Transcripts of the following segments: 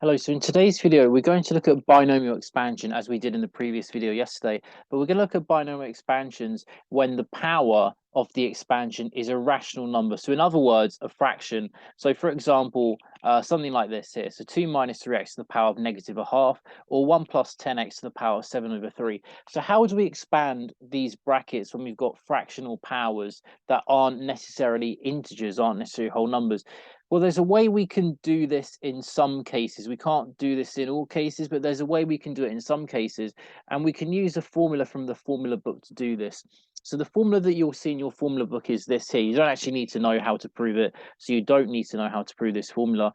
Hello, so in today's video, we're going to look at binomial expansion as we did in the previous video yesterday, but we're going to look at binomial expansions when the power of the expansion is a rational number. So in other words, a fraction. So for example, something like this here. So 2 minus 3x to the power of negative a half, or 1 plus 10x to the power of 7 over 3. So how do we expand these brackets when we've got fractional powers that aren't necessarily integers, aren't necessarily whole numbers? Well, there's a way we can do this in some cases. We can't do this in all cases, but there's a way we can do it in some cases. And we can use a formula from the formula book to do this. So the formula that you'll see in your formula book is this here. You don't actually need to know how to prove it. So you don't need to know how to prove this formula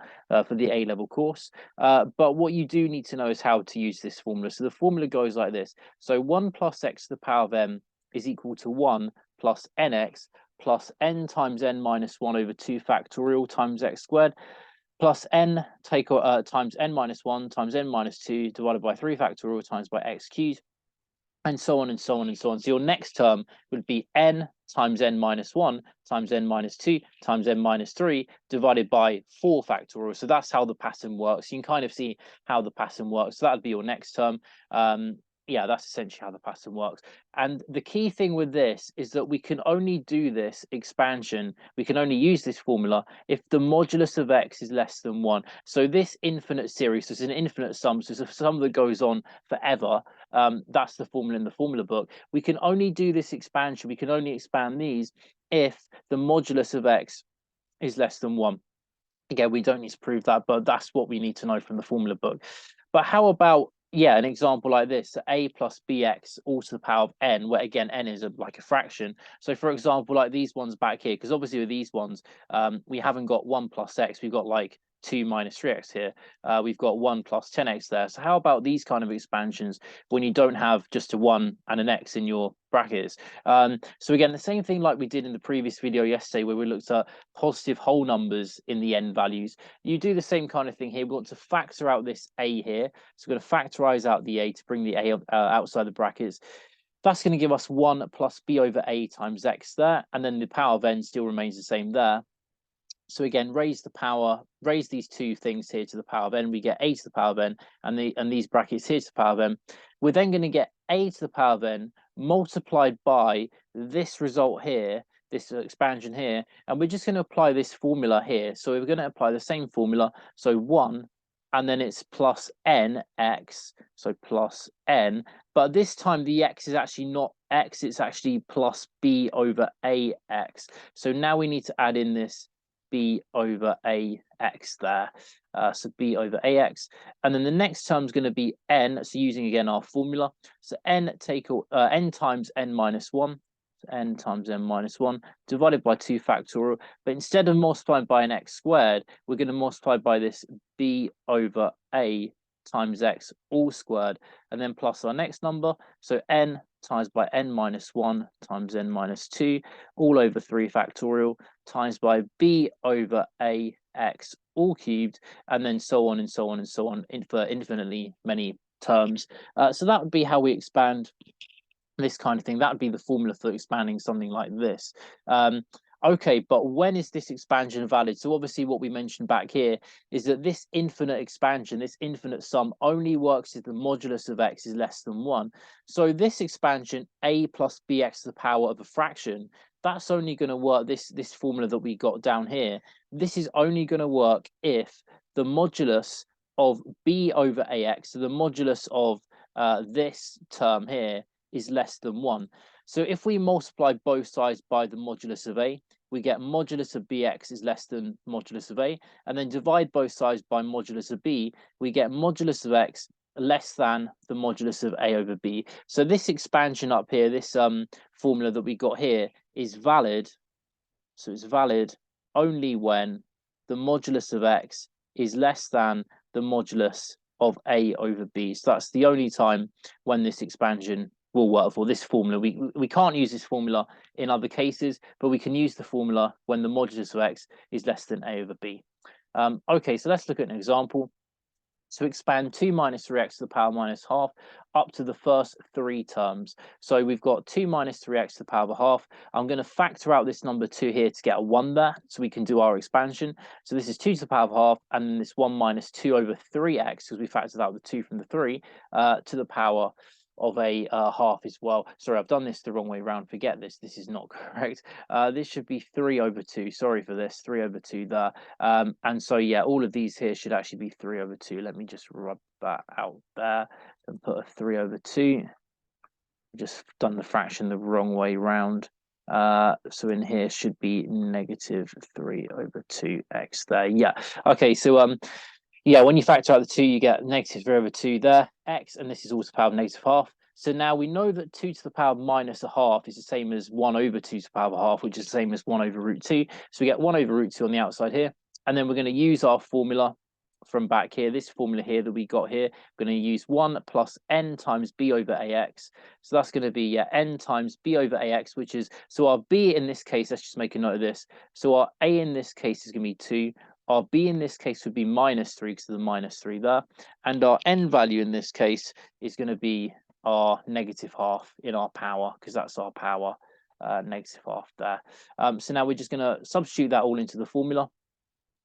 for the A-level course. But what you do need to know is how to use this formula. So the formula goes like this. So 1 plus x to the power of m is equal to 1 plus nx plus n times n minus 1 over 2 factorial times x squared plus n times n minus 1 times n minus 2 divided by 3 factorial times by x cubed, and so on and so on and so on. So your next term would be n times n minus 1 times n minus 2 times n minus 3 divided by 4 factorial. So that's how the pattern works. You can kind of see how the pattern works. So that would be your next term. Yeah, that's essentially how the pattern works. And the key thing with this is that we can only do this expansion, we can only use this formula if the modulus of x is less than 1. So this infinite series, so it's an infinite sum, so it's a sum that goes on forever. That's the formula in the formula book. We can only do this expansion, we can only expand these if the modulus of x is less than 1. Again, we don't need to prove that, but that's what we need to know from the formula book. But how about, yeah, an example like this, so a plus bx all to the power of n, where again, n is like a fraction. So for example, like these ones back here, because obviously with these ones, we haven't got 1 plus x, we've got like 2 minus 3x here. We've got 1 plus 10x there. So how about these kind of expansions when you don't have just a 1 and an x in your brackets? So again, the same thing like we did in the previous video yesterday, where we looked at positive whole numbers in the n values. You do the same kind of thing here. We want to factor out this a here. So we're going to factorize out the a to bring the a outside the brackets. That's going to give us 1 plus b over a times x there. And then the power of n still remains the same there. So again, raise these two things here to the power of n. We get a to the power of n, and these brackets here to the power of n. We're then going to get a to the power of n multiplied by this result here, this expansion here, and we're just going to apply this formula here. So we're going to apply the same formula. So 1, and then it's plus nx, so plus n. But this time the x is actually not x, it's actually plus b over ax. So now we need to add in this b over ax there. So b over ax. And then the next term is going to be n. So using again our formula. So n times n minus 1. So n times n minus 1 divided by 2 factorial. But instead of multiplying by an x squared, we're going to multiply by this b over a times x all squared, and then plus our next number. So n times by n minus 1 times n minus 2 all over 3 factorial times by b over ax all cubed, and then so on and so on and so on for infinitely many terms. So that would be how we expand this kind of thing. That would be the formula for expanding something like this. Okay, but when is this expansion valid? So obviously what we mentioned back here is that this infinite expansion, this infinite sum, only works if the modulus of x is less than 1. So this expansion, a plus bx to the power of a fraction, that's only going to work, this formula that we got down here, this is only going to work if the modulus of b over ax, so the modulus of this term here, is less than 1. So if we multiply both sides by the modulus of a, we get modulus of bx is less than modulus of a, and then divide both sides by modulus of b, we get modulus of x less than the modulus of a over b. So this expansion up here, this formula that we got here, is valid. So it's valid only when the modulus of x is less than the modulus of a over b. So that's the only time when this expansion will work for this formula. We can't use this formula in other cases, but we can use the formula when the modulus of x is less than a over b. Okay, so let's look at an example. So expand 2 minus 3x to the power minus half up to the first 3 terms. So we've got 2 minus 3x to the power of a half. I'm going to factor out this number 2 here to get a 1 there, so we can do our expansion. So this is 2 to the power of half, and then this 1 minus 2 over 3x, because we factored out the 2 from the 3, to the power of a half as well. Sorry, I've done this the wrong way around. Forget this. This is not correct. This should be 3 over 2. Sorry for this. 3 over 2 there. And so, yeah, all of these here should actually be 3 over 2. Let me just rub that out there and put a 3 over 2. Just done the fraction the wrong way round. So in here should be negative 3 over 2x there. Yeah. Okay, so yeah, when you factor out the 2, you get negative 3 over 2 there, x, and this is all to the power of negative half. So now we know that 2 to the power minus a half is the same as 1 over 2 to the power of a half, which is the same as 1 over root 2. So we get 1 over root 2 on the outside here. And then we're going to use our formula from back here, this formula here that we got here. We're going to use 1 plus n times b over ax. So that's going to be n times b over ax, which is, so our b in this case, let's just make a note of this. So our a in this case is going to be 2. Our b in this case would be minus 3 because of the minus 3 there. And our n value in this case is going to be our negative half in our power, because that's our power, negative half there. So now we're just going to substitute that all into the formula.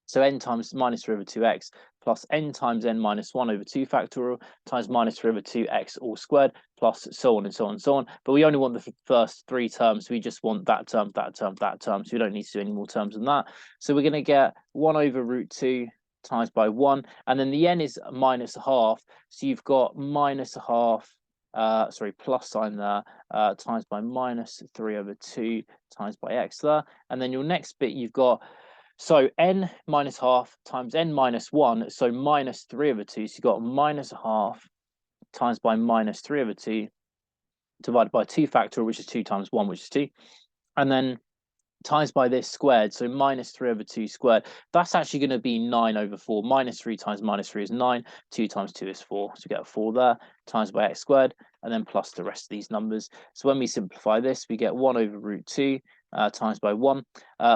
So n times minus 3 over 2x plus n times n minus 1 over 2 factorial times minus 3 over 2x all squared, plus so on and so on and so on. But we only want the first 3 terms. We just want that term, that term, that term. So we don't need to do any more terms than that. So we're going to get 1 over root 2 times by 1. And then the n is minus a half. So you've got minus a half, sorry, plus sign there, times by minus 3 over 2 times by x there. And then your next bit, you've got, so n minus half times n minus 1, so minus 3 over 2. So you've got minus a half times by minus 3 over 2 divided by 2 factorial, which is 2 times 1, which is 2. And then times by this squared, so minus 3 over 2 squared. That's actually going to be 9 over 4. Minus 3 times minus 3 is 9. 2 times 2 is 4. So we get a 4 there, times by x squared, and then plus the rest of these numbers. So when we simplify this, we get 1 over root 2 times by 1.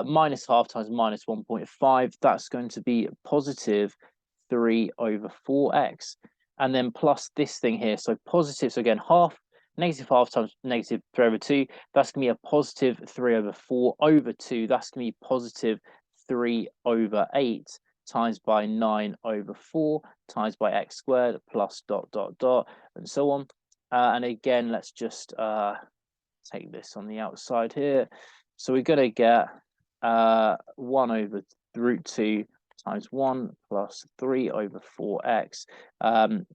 Minus half times minus 1.5. That's going to be positive 3 over 4x. And then plus this thing here. So positive, so again, half, negative half times negative 3 over 2. That's going to be a positive 3 over 4 over 2. That's going to be positive 3 over 8 times by 9 over 4 times by x squared plus dot, dot, dot, and so on. And again, let's just take this on the outside here. So we're going to get 1 over root 2 times 1 plus 3 over 4x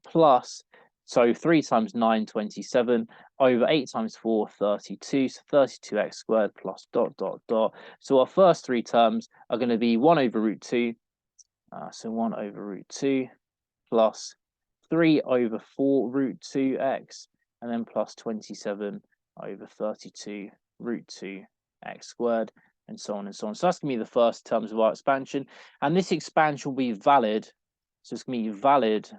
plus, so 3 times 9, 27, over 8 times 4, 32, so 32x squared plus dot, dot, dot. So our first 3 terms are going to be 1 over root 2, so 1 over root 2 plus 3 over 4 root 2x, and then plus 27 over 32 root 2 x squared, and so on and so on. So that's going to be the first terms of our expansion. And this expansion will be valid, so it's going to be valid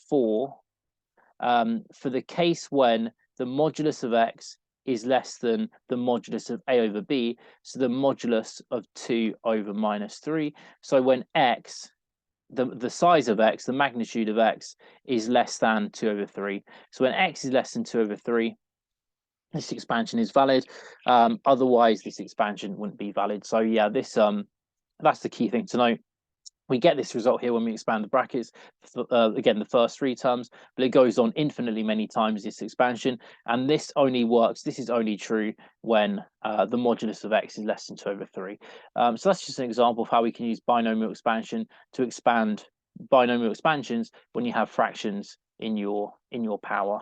for the case when the modulus of x is less than the modulus of a over b, so the modulus of 2 over minus 3. So when x, the size of x, the magnitude of x, is less than 2 over 3. So when x is less than 2 over 3, this expansion is valid. Otherwise, this expansion wouldn't be valid. So yeah, this that's the key thing to note. We get this result here when we expand the brackets, again, the first 3 terms, but it goes on infinitely many times, this expansion. And this only works, this is only true when the modulus of x is less than 2 over 3. So that's just an example of how we can use binomial expansion to expand binomial expansions when you have fractions in your power.